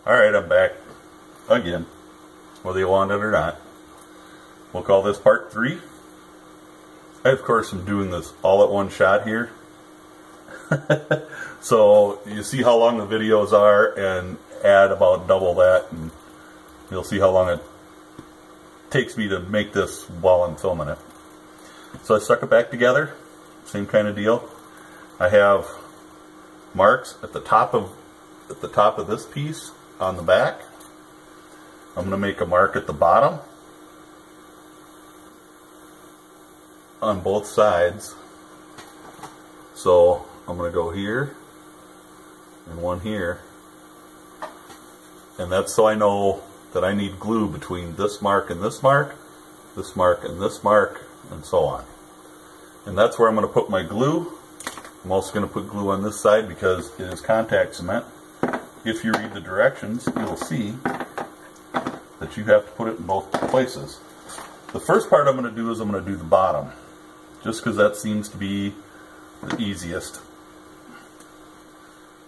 Alright, I'm back again, whether you want it or not. We'll call this part 3. I, of course, am doing this all at one shot here. So you see how long the videos are and add about double that, and you'll see how long it takes me to make this while I'm filming it. So I stuck it back together, same kind of deal. I have marks at the top of this piece on the back. I'm going to make a mark at the bottom on both sides. So I'm going to go here and one here, and that's so I know that I need glue between this mark and this mark, this mark and this mark, and so on. And that's where I'm going to put my glue. I'm also going to put glue on this side because it is contact cement. If you read the directions, you'll see that you have to put it in both places. The first part I'm going to do is I'm going to do the bottom, just because that seems to be the easiest.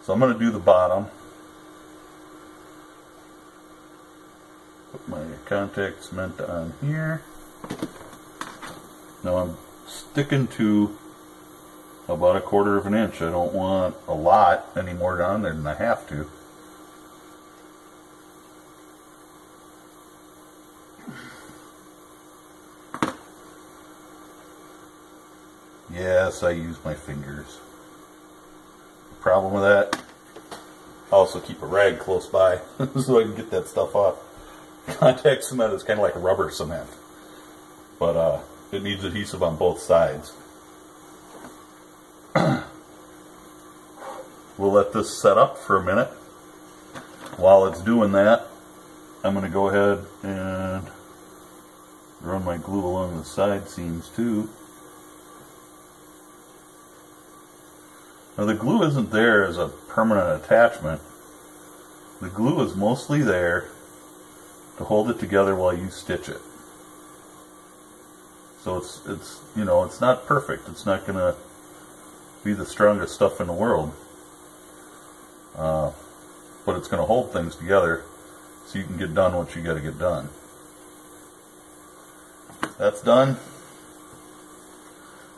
So I'm going to do the bottom. Put my contact cement on here. Now I'm sticking to about 1/4 of an inch. I don't want a lot any more down there than I have to. Yes, I use my fingers. The problem with that, I also keep a rag close by so I can get that stuff off. Contact cement is kind of like rubber cement, but it needs adhesive on both sides. We'll let this set up for a minute. While it's doing that, I'm going to go ahead and run my glue along the side seams too. Now the glue isn't there as a permanent attachment. The glue is mostly there to hold it together while you stitch it. So it's you know, it's not perfect. It's not going to be the strongest stuff in the world. But it's going to hold things together so you can get done what you got to get done. That's done.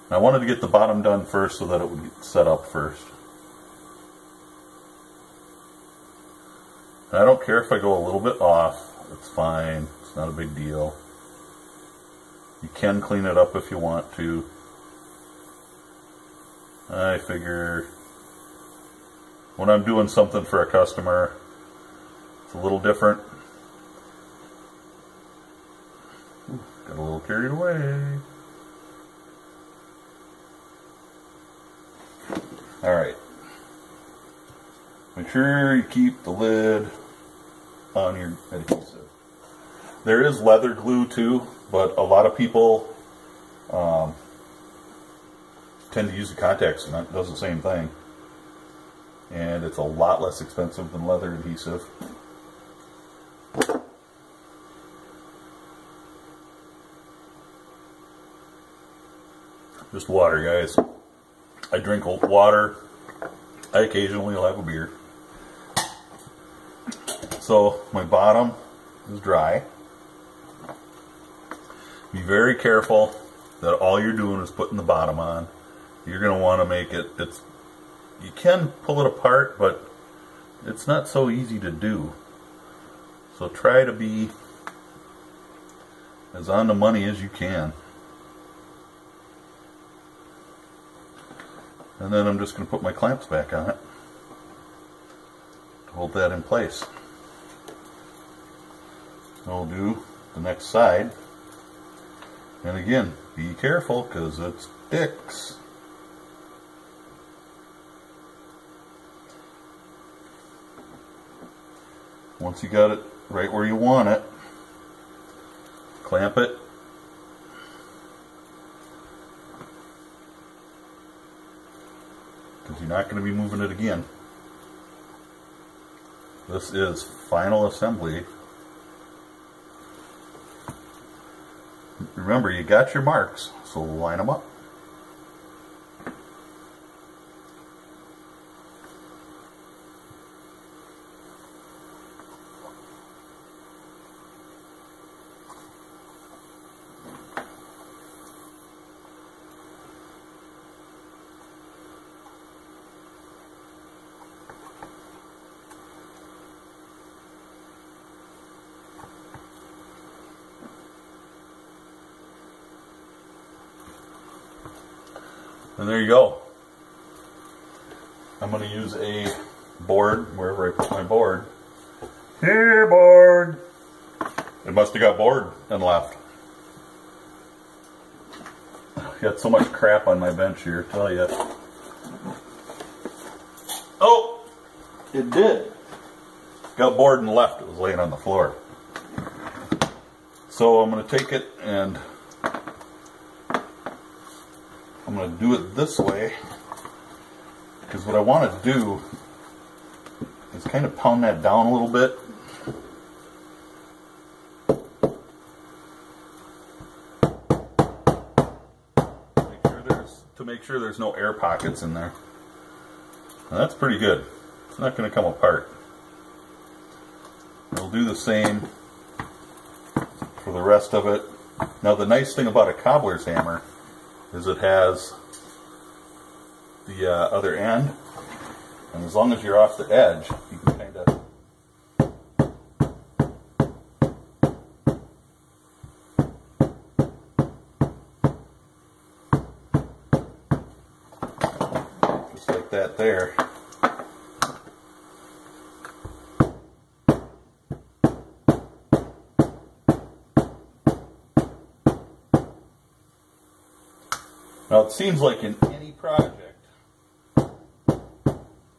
I wanted to get the bottom done first so that it would get set up first. And I don't care if I go a little bit off. It's fine. It's not a big deal. You can clean it up if you want to. I figure when I'm doing something for a customer, it's a little different. Ooh, got a little carried away. Alright. Make sure you keep the lid on your adhesive. There is leather glue too, but a lot of people tend to use the contact cement. It does the same thing. And it's a lot less expensive than leather adhesive. Just water, guys. I drink water. I occasionally will have a beer. So my bottom is dry. Be very careful that all you're doing is putting the bottom on. You're going to want to make it, you can pull it apart, but it's not so easy to do. So try to be as on the money as you can. And then I'm just going to put my clamps back on it to hold that in place. I'll do the next side. And again, be careful because it sticks. Once you got it right where you want it, clamp it. Because you're not going to be moving it again. This is final assembly. Remember, you got your marks, so line them up. And there you go. I'm going to use a board wherever I put my board. Here, board! It must have got bored and left. Got so much crap on my bench here, tell ya. Oh! It did. Got bored and left. It was laying on the floor. So I'm going to take it and I'm going to do it this way, because what I want to do is kind of pound that down a little bit. Make sure there's no air pockets in there. Now that's pretty good. It's not going to come apart. We'll do the same for the rest of it. Now the nice thing about a cobbler's hammer is it has the other end, and as long as you're off the edge, you can kind of just like that there. Now it seems like in any project,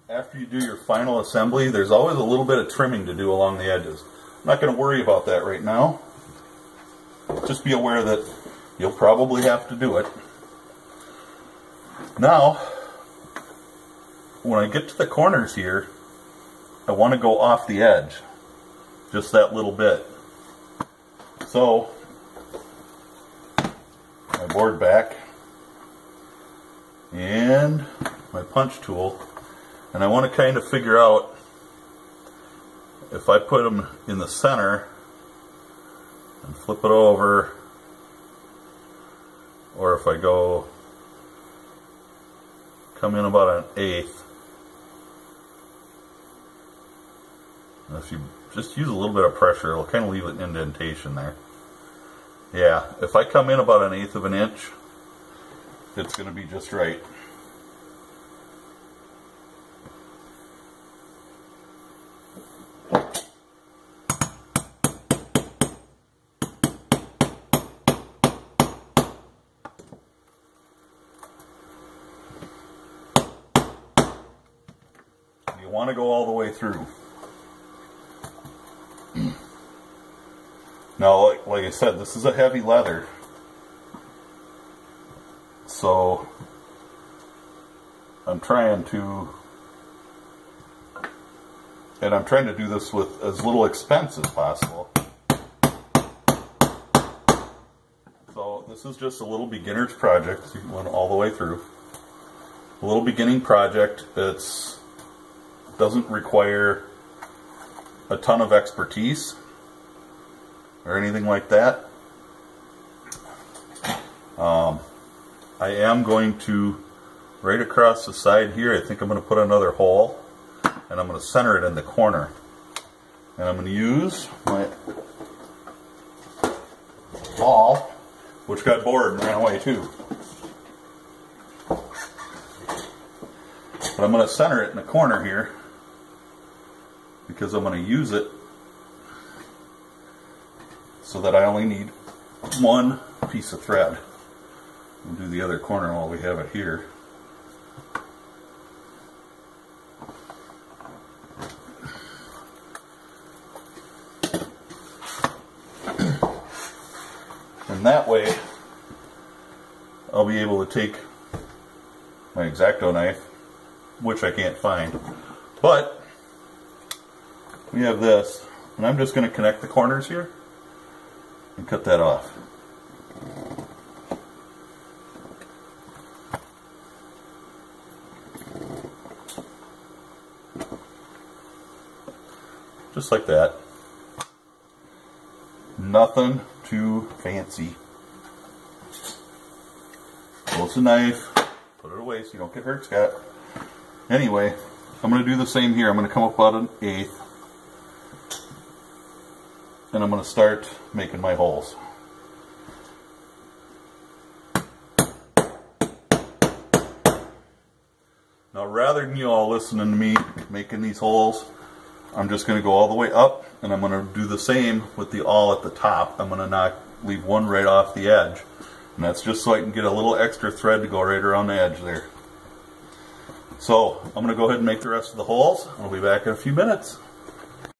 after you do your final assembly, there's always a little bit of trimming to do along the edges. I'm not going to worry about that right now. Just be aware that you'll probably have to do it. Now, when I get to the corners here, I want to go off the edge, just that little bit. So, my board back, and my punch tool, and I want to kind of figure out if I put them in the center and flip it over, or if I come in about 1/8. And if you just use a little bit of pressure, it'll kind of leave an indentation there. Yeah, if I come in about 1/8 of an inch, it's going to be just right. You want to go all the way through. Now, like I said, this is a heavy leather. So I'm trying to do this with as little expense as possible. So this is just a little beginner's project. You went all the way through. A little beginning project. It doesn't require a ton of expertise or anything like that. I am going to, right across the side here, I think I'm going to put another hole, and I'm going to center it in the corner. And I'm going to use my ball, which got bored and ran away too. But I'm going to center it in the corner here, because I'm going to use it so that I only need one piece of thread. We'll do the other corner while we have it here. And that way, I'll be able to take my X-Acto knife, which I can't find, but we have this, and I'm just going to connect the corners here and cut that off. Just like that. Nothing too fancy. Close the knife, put it away so you don't get hurt, Scott. Anyway, I'm going to do the same here. I'm going to come up about 1/8, and I'm going to start making my holes. Now rather than you all listening to me making these holes, I'm just going to go all the way up, and I'm going to do the same with the awl at the top. I'm going to leave one right off the edge. And that's just so I can get a little extra thread to go right around the edge there. So I'm going to go ahead and make the rest of the holes. I'll be back in a few minutes.